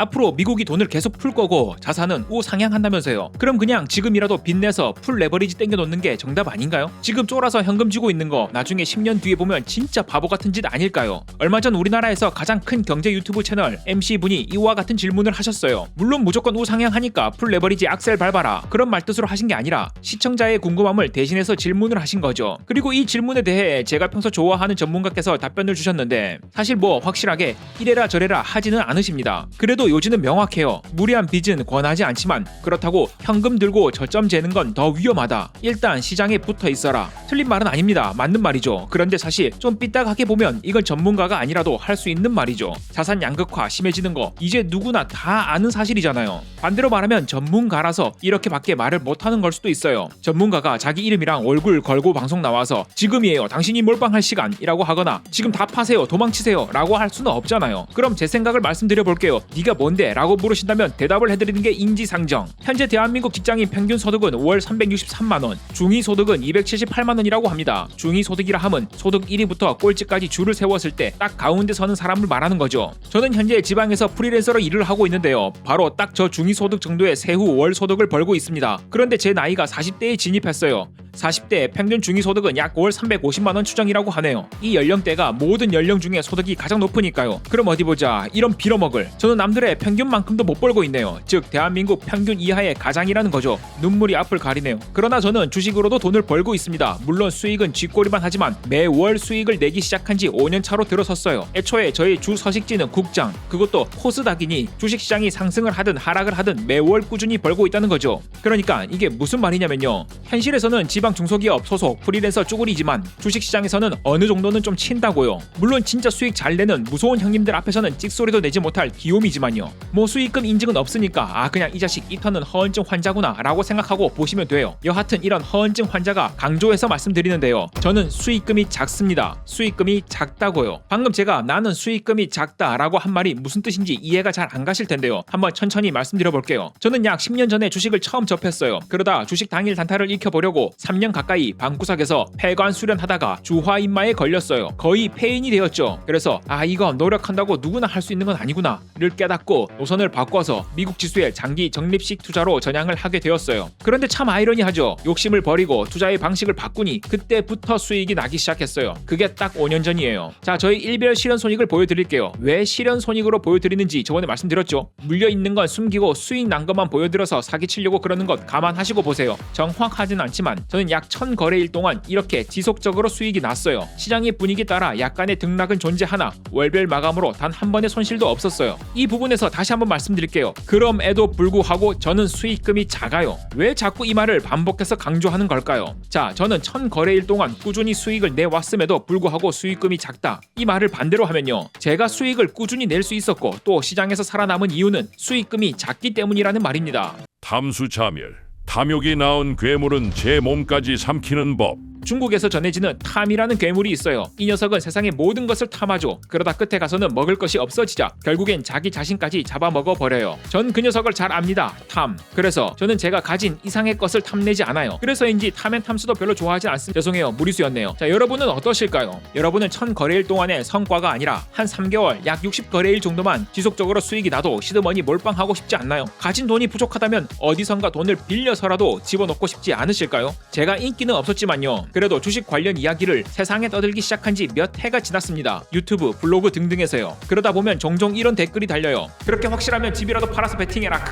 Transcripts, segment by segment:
앞으로 미국이 돈을 계속 풀 거고 자산은 우상향한다면서요. 그럼 그냥 지금이라도 빚내서 풀 레버리지 땡겨놓는 게 정답 아닌가요? 지금 쫄아서 현금 쥐고 있는 거 나중에 10년 뒤에 보면 진짜 바보 같은 짓 아닐까요? 얼마 전 우리나라에서 가장 큰 경제 유튜브 채널 MC분이 이와 같은 질문을 하셨어요. 물론 무조건 우상향하니까 풀 레버리지 악셀 밟아라 그런 말뜻으로 하신 게 아니라 시청자의 궁금함을 대신해서 질문을 하신 거죠. 그리고 이 질문에 대해 제가 평소 좋아하는 전문가께서 답변을 주셨는데 사실 뭐 확실하게 이래라 저래라 하지는 않으십니다. 그래도 요지는 명확해요. 무리한 빚은 권하지 않지만 그렇다고 현금 들고 저점 재는 건 더 위험하다. 일단 시장에 붙어 있어라. 틀린 말은 아닙니다. 맞는 말이죠. 그런데 사실 좀 삐딱하게 보면 이건 전문가가 아니라도 할 수 있는 말이죠. 자산 양극화 심해지는 거 이제 누구나 다 아는 사실이잖아요. 반대로 말하면 전문가라서 이렇게밖에 말을 못하는 걸 수도 있어요. 전문가가 자기 이름이랑 얼굴 걸고 방송 나와서 지금이에요 당신이 몰빵할 시간이라고 하거나 지금 다 파세요 도망치세요 라고 할 수는 없잖아요. 그럼 제 생각을 말씀드려 볼게요. 네가 뭔데? 라고 물으신다면 대답을 해드리는 게 인지상정. 현재 대한민국 직장인 평균 소득은 월 363만원, 중위소득은 278만원이라고 합니다. 중위소득이라 함은 소득 1위부터 꼴찌까지 줄을 세웠을 때 딱 가운데 서는 사람을 말하는 거죠. 저는 현재 지방에서 프리랜서로 일을 하고 있는데요. 바로 딱 저 중위소득 정도의 세후 월 소득을 벌고 있습니다. 그런데 제 나이가 40대에 진입했어요. 40대 평균 중위소득은 약 월 350만원 추정이라고 하네요. 이 연령대가 모든 연령 중에 소득이 가장 높으니까요. 그럼 어디 보자. 이런 빌어먹을. 저는 남들의 평균만큼도 못 벌고 있네요. 즉 대한민국 평균 이하의 가장이라는 거죠. 눈물이 앞을 가리네요. 그러나 저는 주식으로도 돈을 벌고 있습니다. 물론 수익은 쥐꼬리만 하지만 매월 수익을 내기 시작한 지 5년 차로 들어섰어요. 애초에 저희 주 서식지는 국장, 그것도 코스닥이니 주식시장이 상승을 하든 하락을 하든 매월 꾸준히 벌고 있다는 거죠. 그러니까 이게 무슨 말이냐면요. 현실에서는 지방 중소기업 소속 프리랜서 쭈구리지만 주식시장에서는 어느 정도는 좀 친다고요. 물론 진짜 수익 잘 내는 무서운 형님들 앞에서는 찍소리도 내지 못할 귀요미지만요. 뭐 수익금 인증은 없으니까 그냥 이 자식 이 턴은 허언증 환자구나 라고 생각하고 보시면 돼요. 여하튼 이런 허언증 환자가 강조해서 말씀드리는데요. 저는 수익금이 작습니다. 수익금이 작다고요. 방금 제가 나는 수익금이 작다 라고 한 말이 무슨 뜻인지 이해가 잘 안 가실 텐데요. 한번 천천히 말씀드려 볼게요. 저는 약 10년 전에 주식을 처음 접했어요. 그러다 주식 당일 단타를 익혀보려고 3년 가까이 방구석에서 폐관 수련하다가 주화인마에 걸렸어요. 거의 폐인이 되었죠. 그래서 이거 노력한다고 누구나 할 수 있는 건 아니구나를 깨닫고 노선을 바꿔서 미국 지수에 장기 적립식 투자로 전향을 하게 되었어요. 그런데 참 아이러니하죠. 욕심을 버리고 투자의 방식을 바꾸니 그때부터 수익이 나기 시작했어요. 그게 딱 5년 전이에요. 자, 저희 일별 실현손익을 보여드릴게요. 왜 실현손익으로 보여드리는지 저번에 말씀드렸죠. 물려있는 건 숨기고 수익 난 것만 보여드려서 사기치려고 그러는 것 감안하시고 보세요. 정확하진 않지만 저는 약 1000거래일 동안 이렇게 지속적으로 수익이 났어요. 시장의 분위기에 따라 약간의 등락은 존재하나 월별 마감으로 단 한 번의 손실도 없었어요. 이 부분에서 다시 한번 말씀드릴게요. 그럼에도 불구하고 저는 수익금이 작아요. 왜 자꾸 이 말을 반복해서 강조하는 걸까요? 자, 저는 1000거래일 동안 꾸준히 수익을 내왔음에도 불구하고 수익금이 작다. 이 말을 반대로 하면요. 제가 수익을 꾸준히 낼 수 있었고 또 시장에서 살아남은 이유는 수익금이 작기 때문이라는 말입니다. 탐수자멸. 탐욕이 낳은 괴물은 제 몸까지 삼키는 법. 중국에서 전해지는 탐이라는 괴물이 있어요. 이 녀석은 세상의 모든 것을 탐하죠. 그러다 끝에 가서는 먹을 것이 없어지자 결국엔 자기 자신까지 잡아먹어 버려요. 전 그 녀석을 잘 압니다. 탐. 그래서 저는 제가 가진 이상의 것을 탐내지 않아요. 그래서인지 탐앤 탐수도 별로 좋아하지 않습니다. 죄송해요. 무리수였네요. 자, 여러분은 어떠실까요? 여러분은 1000거래일 동안의 성과가 아니라 한 3개월 약 60거래일 정도만 지속적으로 수익이 나도 시드머니 몰빵하고 싶지 않나요? 가진 돈이 부족하다면 어디선가 돈을 빌려서라도 집어넣고 싶지 않으실까요? 제가 인기는 없었지만요. 그래도 주식 관련 이야기를 세상에 떠들기 시작한 지 몇 해가 지났습니다. 유튜브, 블로그 등등에서요. 그러다 보면 종종 이런 댓글이 달려요. 그렇게 확실하면 집이라도 팔아서 베팅해라.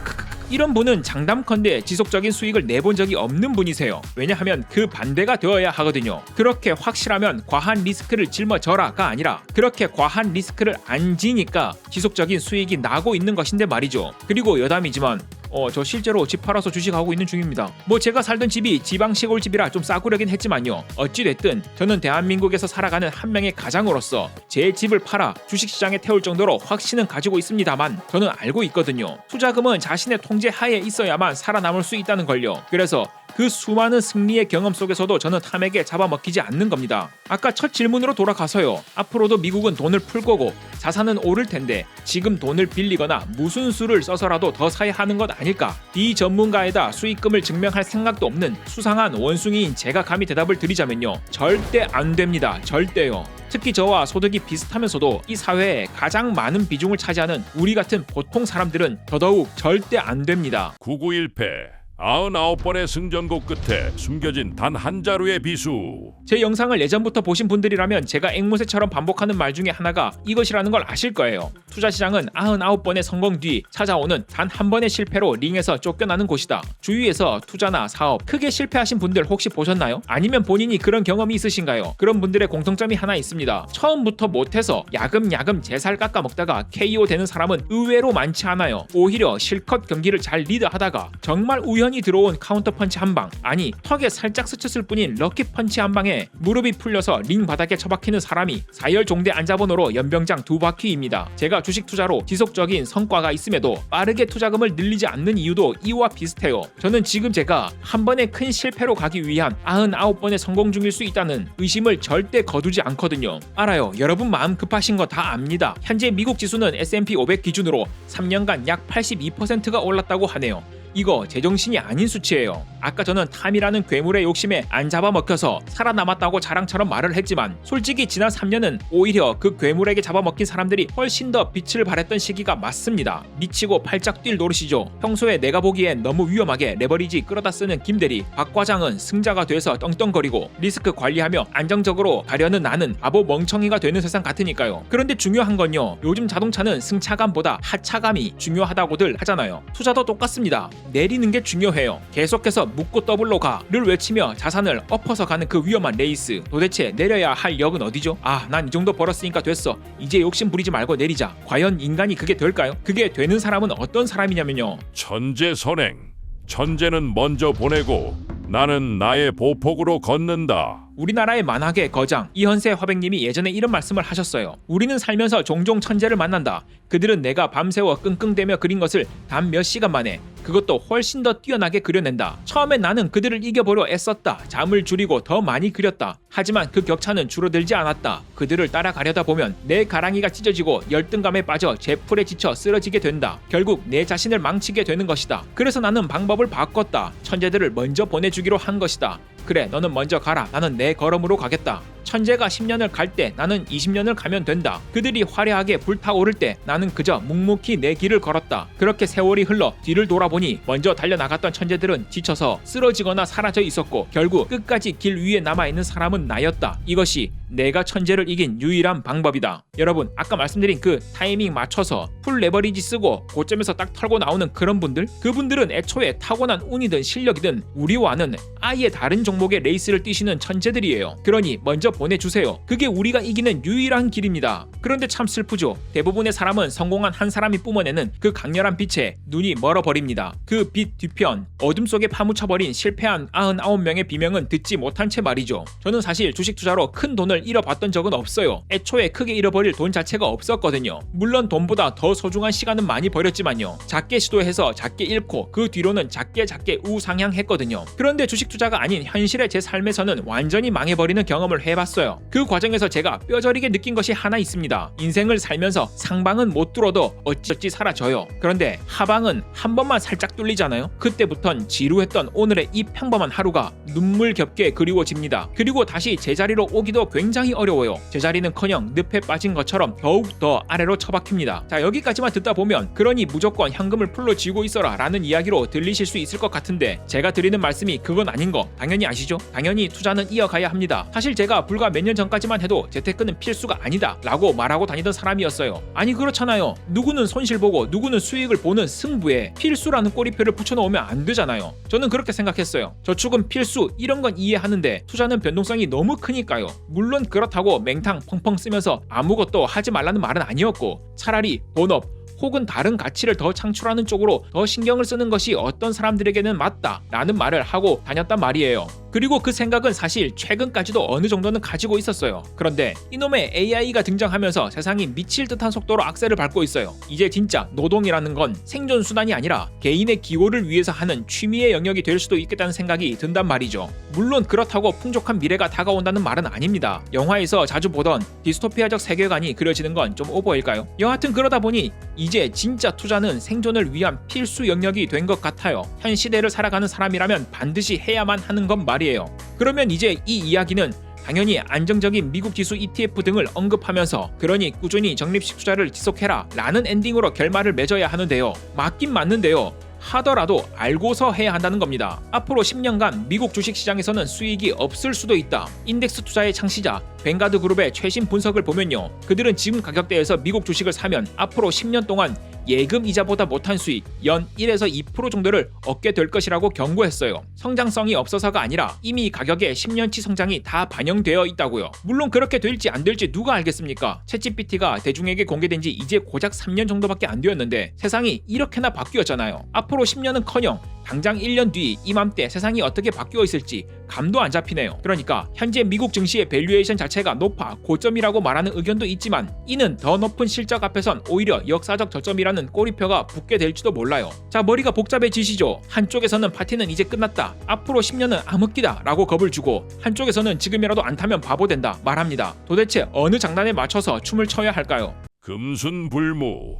이런 분은 장담컨대 지속적인 수익을 내본 적이 없는 분이세요. 왜냐하면 그 반대가 되어야 하거든요. 그렇게 확실하면 과한 리스크를 짊어져라가 아니라 그렇게 과한 리스크를 안 지니까 지속적인 수익이 나고 있는 것인데 말이죠. 그리고 여담이지만 저 실제로 집 팔아서 주식하고 있는 중입니다. 뭐 제가 살던 집이 지방 시골집이라 좀 싸구려긴 했지만요. 어찌됐든 저는 대한민국에서 살아가는 한 명의 가장으로서 제 집을 팔아 주식시장에 태울 정도로 확신은 가지고 있습니다만 저는 알고 있거든요. 투자금은 자신의 통제 하에 있어야만 살아남을 수 있다는 걸요. 그래서 그 수많은 승리의 경험 속에서도 저는 탐에게 잡아먹히지 않는 겁니다. 아까 첫 질문으로 돌아가서요. 앞으로도 미국은 돈을 풀 거고 자산은 오를 텐데 지금 돈을 빌리거나 무슨 수를 써서라도 더 사야 하는 것 아닐까? 비전문가에다 수익금을 증명할 생각도 없는 수상한 원숭이인 제가 감히 대답을 드리자면요. 절대 안 됩니다. 절대요. 특히 저와 소득이 비슷하면서도 이 사회에 가장 많은 비중을 차지하는 우리 같은 보통 사람들은 더더욱 절대 안 됩니다. 9918 99번의 승전국 끝에 숨겨진 단 한 자루의 비수. 제 영상을 예전부터 보신 분들이라면 제가 앵무새처럼 반복하는 말 중에 하나가 이것이라는 걸 아실 거예요. 투자시장은 99번의 성공 뒤 찾아오는 단 한 번의 실패로 링에서 쫓겨나는 곳이다. 주위에서 투자나 사업 크게 실패하신 분들 혹시 보셨나요? 아니면 본인이 그런 경험이 있으신가요? 그런 분들의 공통점이 하나 있습니다. 처음부터 못해서 야금야금 제 살 깎아 먹다가 KO 되는 사람은 의외로 많지 않아요. 오히려 실컷 경기를 잘 리드하다가 정말 우연히 들어온 카운터 펀치 한 방, 아니 턱에 살짝 스쳤을 뿐인 럭키 펀치 한 방에 무릎이 풀려서 링 바닥에 처박히는 사람이 사열종대 안자번호로 연병장 2바퀴입니다. 제가 주식 투자로 지속적인 성과가 있음에도 빠르게 투자금을 늘리지 않는 이유도 이와 비슷해요. 저는 지금 제가 한 번의 큰 실패로 가기 위한 99번의 성공 중일 수 있다는 의심을 절대 거두지 않거든요. 알아요. 여러분 마음 급하신 거 다 압니다. 현재 미국 지수는 S&P 500 기준으로 3년간 약 82%가 올랐다고 하네요. 이거 제정신이 아닌 수치예요. 아까 저는 탐이라는 괴물의 욕심에 안 잡아먹혀서 살아남았다고 자랑처럼 말을 했지만 솔직히 지난 3년은 오히려 그 괴물에게 잡아먹힌 사람들이 훨씬 더 빛을 발했던 시기가 맞습니다. 미치고 팔짝 뛸 노릇이죠. 평소에 내가 보기엔 너무 위험하게 레버리지 끌어다 쓰는 김대리, 박 과장은 승자가 돼서 떵떵거리고 리스크 관리하며 안정적으로 가려는 나는 바보 멍청이가 되는 세상 같으니까요. 그런데 중요한 건요. 요즘 자동차는 승차감보다 하차감이 중요하다고들 하잖아요. 투자도 똑같습니다. 내리는 게 중요해요. 계속해서 묶고 더블로 가를 외치며 자산을 엎어서 가는 그 위험한 레이스. 도대체 내려야 할 역은 어디죠? 난 이 정도 벌었으니까 됐어. 이제 욕심 부리지 말고 내리자. 과연 인간이 그게 될까요? 그게 되는 사람은 어떤 사람이냐면요. 천재 선행. 천재는 먼저 보내고 나는 나의 보폭으로 걷는다. 우리나라의 만화계 거장 이현세 화백님이 예전에 이런 말씀을 하셨어요. 우리는 살면서 종종 천재를 만난다. 그들은 내가 밤새워 끙끙대며 그린 것을 단 몇 시간 만에 그것도 훨씬 더 뛰어나게 그려낸다. 처음엔 나는 그들을 이겨보려 애썼다. 잠을 줄이고 더 많이 그렸다. 하지만 그 격차는 줄어들지 않았다. 그들을 따라가려다 보면 내 가랑이가 찢어지고 열등감에 빠져 제풀에 지쳐 쓰러지게 된다. 결국 내 자신을 망치게 되는 것이다. 그래서 나는 방법을 바꿨다. 천재들을 먼저 보내주기로 한 것이다. 그래, 너는 먼저 가라. 나는 내 걸음으로 가겠다. 천재가 10년을 갈 때 나는 20년을 가면 된다. 그들이 화려하게 불타오를 때 나는 그저 묵묵히 내 길을 걸었다. 그렇게 세월이 흘러 뒤를 돌아보니 먼저 달려나갔던 천재들은 지쳐서 쓰러지거나 사라져 있었고 결국 끝까지 길 위에 남아있는 사람은 나였다. 이것이 내가 천재를 이긴 유일한 방법이다. 여러분, 아까 말씀드린 그 타이밍 맞춰서 풀 레버리지 쓰고 고점에서 딱 털고 나오는 그런 분들, 그분들은 애초에 타고난 운이든 실력이든 우리와는 아예 다른 종목의 레이스를 뛰시는 천재들이에요. 그러니 먼저 보내주세요. 그게 우리가 이기는 유일한 길입니다. 그런데 참 슬프죠. 대부분의 사람은 성공한 한 사람이 뿜어내는 그 강렬한 빛에 눈이 멀어버립니다. 그 빛 뒤편, 어둠 속에 파묻혀버린 실패한 99명의 비명은 듣지 못한 채 말이죠. 저는 사실 주식 투자로 큰 돈을 잃어봤던 적은 없어요. 애초에 크게 잃어버릴 돈 자체가 없었거든요. 물론 돈보다 더 소중한 시간은 많이 버렸지만요. 작게 시도해서 작게 잃고 그 뒤로는 작게 우상향했거든요. 그런데 주식 투자가 아닌 현실의 제 삶에서는 완전히 망해버리는 경험을 해봤어요. 그 과정에서 제가 뼈저리게 느낀 것이 하나 있습니다. 인생을 살면서 상방은 못 뚫어도 어찌어찌 사라져요. 그런데 하방은 한 번만 살짝 뚫리잖아요. 그때부턴 지루했던 오늘의 이 평범한 하루가 눈물겹게 그리워집니다. 그리고 다시 제자리로 오기도 굉장히 어려워요. 제자리는커녕 늪에 빠진 것처럼 더욱 더 아래로 처박힙니다. 자, 여기까지만 듣다 보면 그러니 무조건 현금을 풀로 쥐고 있어라 라는 이야기로 들리실 수 있을 것 같은데 제가 드리는 말씀이 그건 아닌 거 당연히 아시죠? 당연히 투자는 이어가야 합니다. 사실 제가 불과 몇 년 전까지만 해도 재테크는 필수가 아니다 라고 말하고 다니던 사람이었어요. 아니 그렇잖아요. 누구는 손실 보고 누구는 수익을 보는 승부에 필수라는 꼬리표를 붙여놓으면 안 되잖아요. 저는 그렇게 생각했어요. 저축은 필수 이런 건 이해하는데 투자는 변동성이 너무 크니까요. 물론 그렇다고 맹탕 펑펑 쓰면서 아무것도 하지 말라는 말은 아니었고 차라리 본업 혹은 다른 가치를 더 창출하는 쪽으로 더 신경을 쓰는 것이 어떤 사람들에게는 맞다라는 말을 하고 다녔단 말이에요. 그리고 그 생각은 사실 최근까지도 어느 정도는 가지고 있었어요. 그런데 이놈의 AI가 등장하면서 세상이 미칠 듯한 속도로 악셀을 밟고 있어요. 이제 진짜 노동이라는 건 생존 수단이 아니라 개인의 기호를 위해서 하는 취미의 영역이 될 수도 있겠다는 생각이 든단 말이죠. 물론 그렇다고 풍족한 미래가 다가온다는 말은 아닙니다. 영화에서 자주 보던 디스토피아적 세계관이 그려지는 건 좀 오버일까요? 여하튼 그러다 보니 이제 진짜 투자는 생존을 위한 필수 영역이 된 것 같아요. 현 시대를 살아가는 사람이라면 반드시 해야만 하는 건 말이에요. 그러면 이제 이 이야기는 당연히 안정적인 미국 지수 ETF 등을 언급하면서 그러니 꾸준히 적립식 투자를 지속해라 라는 엔딩으로 결말을 맺어야 하는데요. 맞긴 맞는데요. 하더라도 알고서 해야 한다는 겁니다. 앞으로 10년간 미국 주식시장에서는 수익이 없을 수도 있다. 인덱스 투자의 창시자 뱅가드 그룹의 최신 분석을 보면요. 그들은 지금 가격대에서 미국 주식을 사면 앞으로 10년 동안 예금 이자보다 못한 수익 연 1에서 2% 정도를 얻게 될 것이라고 경고했어요. 성장성이 없어서가 아니라 이미 가격에 10년치 성장이 다 반영되어 있다고요. 물론 그렇게 될지 안 될지 누가 알겠습니까? 챗GPT가 대중에게 공개된 지 이제 고작 3년 정도밖에 안 되었는데 세상이 이렇게나 바뀌었잖아요. 앞으로 10년은커녕 당장 1년 뒤 이맘때 세상이 어떻게 바뀌어 있을지 감도 안 잡히네요. 그러니까 현재 미국 증시의 밸류에이션 자체가 높아 고점이라고 말하는 의견도 있지만 이는 더 높은 실적 앞에선 오히려 역사적 저점이라는 꼬리표가 붙게 될지도 몰라요. 자, 머리가 복잡해지시죠? 한쪽에서는 파티는 이제 끝났다. 앞으로 10년은 암흑기다 라고 겁을 주고 한쪽에서는 지금이라도 안 타면 바보 된다 말합니다. 도대체 어느 장단에 맞춰서 춤을 춰야 할까요? 금순불무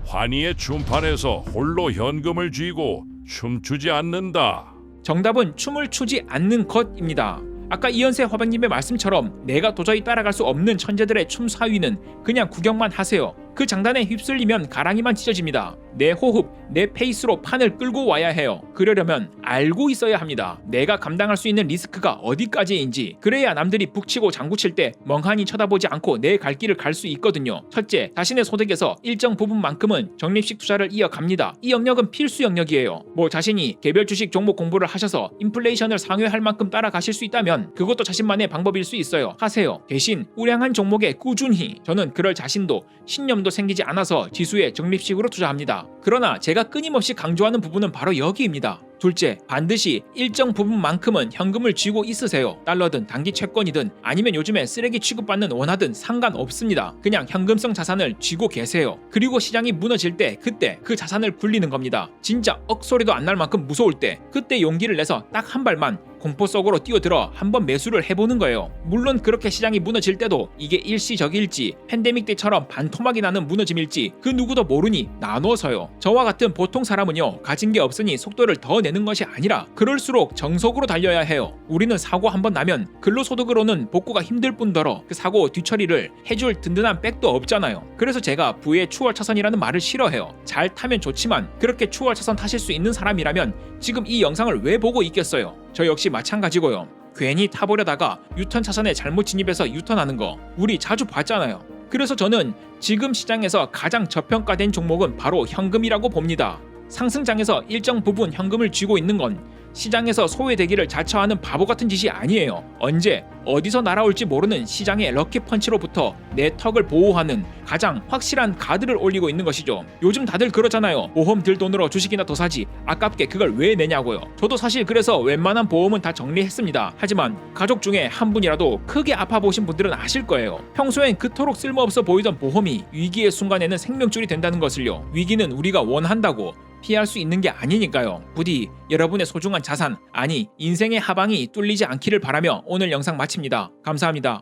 환희의 춤판에서 홀로 현금을 쥐고 춤추지 않는다. 정답은 춤을 추지 않는 것입니다. 아까 이현세 화백님의 말씀처럼 내가 도저히 따라갈 수 없는 천재들의 춤 사위는 그냥 구경만 하세요. 그 장단에 휩쓸리면 가랑이만 찢어집니다. 내 호흡, 내 페이스로 판을 끌고 와야 해요. 그러려면 알고 있어야 합니다. 내가 감당할 수 있는 리스크가 어디까지인지. 그래야 남들이 북치고 장구칠 때 멍하니 쳐다보지 않고 내 갈 길을 갈 수 있거든요. 첫째, 자신의 소득에서 일정 부분만큼은 적립식 투자를 이어갑니다. 이 영역은 필수 영역이에요. 뭐 자신이 개별 주식 종목 공부를 하셔서 인플레이션을 상회할 만큼 따라가실 수 있다면 그것도 자신만의 방법일 수 있어요. 하세요. 대신 우량한 종목에 꾸준히, 저는 그럴 자신도 신념도 생기지 않아서 지수에 적립식으로 투자합니다. 그러나 제가 끊임없이 강조하는 부분은 바로 여기입니다. 둘째, 반드시 일정 부분만큼은 현금을 쥐고 있으세요. 달러든 단기 채권이든 아니면 요즘에 쓰레기 취급받는 원화든 상관없습니다. 그냥 현금성 자산을 쥐고 계세요. 그리고 시장이 무너질 때 그때 그 자산을 굴리는 겁니다. 진짜 억소리도 안 날 만큼 무서울 때 그때 용기를 내서 딱 한 발만 공포 속으로 뛰어들어 한번 매수를 해보는 거예요. 물론 그렇게 시장이 무너질 때도 이게 일시적일지 팬데믹 때처럼 반토막이 나는 무너짐일지 그 누구도 모르니 나눠서요. 저와 같은 보통 사람은요, 가진 게 없으니 속도를 더 내는 것이 아니라 그럴수록 정석으로 달려야 해요. 우리는 사고 한번 나면 근로소득으로는 복구가 힘들 뿐더러 그 사고 뒤처리를 해줄 든든한 백도 없잖아요. 그래서 제가 부의 추월차선이라는 말을 싫어해요. 잘 타면 좋지만 그렇게 추월차선 타실 수 있는 사람이라면 지금 이 영상을 왜 보고 있겠어요? 저 역시 마찬가지고요. 괜히 타보려다가 유턴 차선에 잘못 진입해서 유턴하는 거 우리 자주 봤잖아요. 그래서 저는 지금 시장에서 가장 저평가된 종목은 바로 현금이라고 봅니다. 상승장에서 일정 부분 현금을 쥐고 있는 건 시장에서 소외되기를 자처하는 바보 같은 짓이 아니에요. 언제 어디서 날아올지 모르는 시장의 럭키펀치로부터 내 턱을 보호하는 가장 확실한 가드를 올리고 있는 것이죠. 요즘 다들 그러잖아요. 보험 들 돈으로 주식이나 더 사지 아깝게 그걸 왜 내냐고요. 저도 사실 그래서 웬만한 보험은 다 정리했습니다. 하지만 가족 중에 한 분이라도 크게 아파보신 분들은 아실 거예요. 평소엔 그토록 쓸모없어 보이던 보험이 위기의 순간에는 생명줄이 된다는 것을요. 위기는 우리가 원한다고 피할 수 있는 게 아니니까요. 부디 여러분의 소중한 자산, 아니 인생의 하방이 뚫리지 않기를 바라며 오늘 영상 마칩니다. 감사합니다.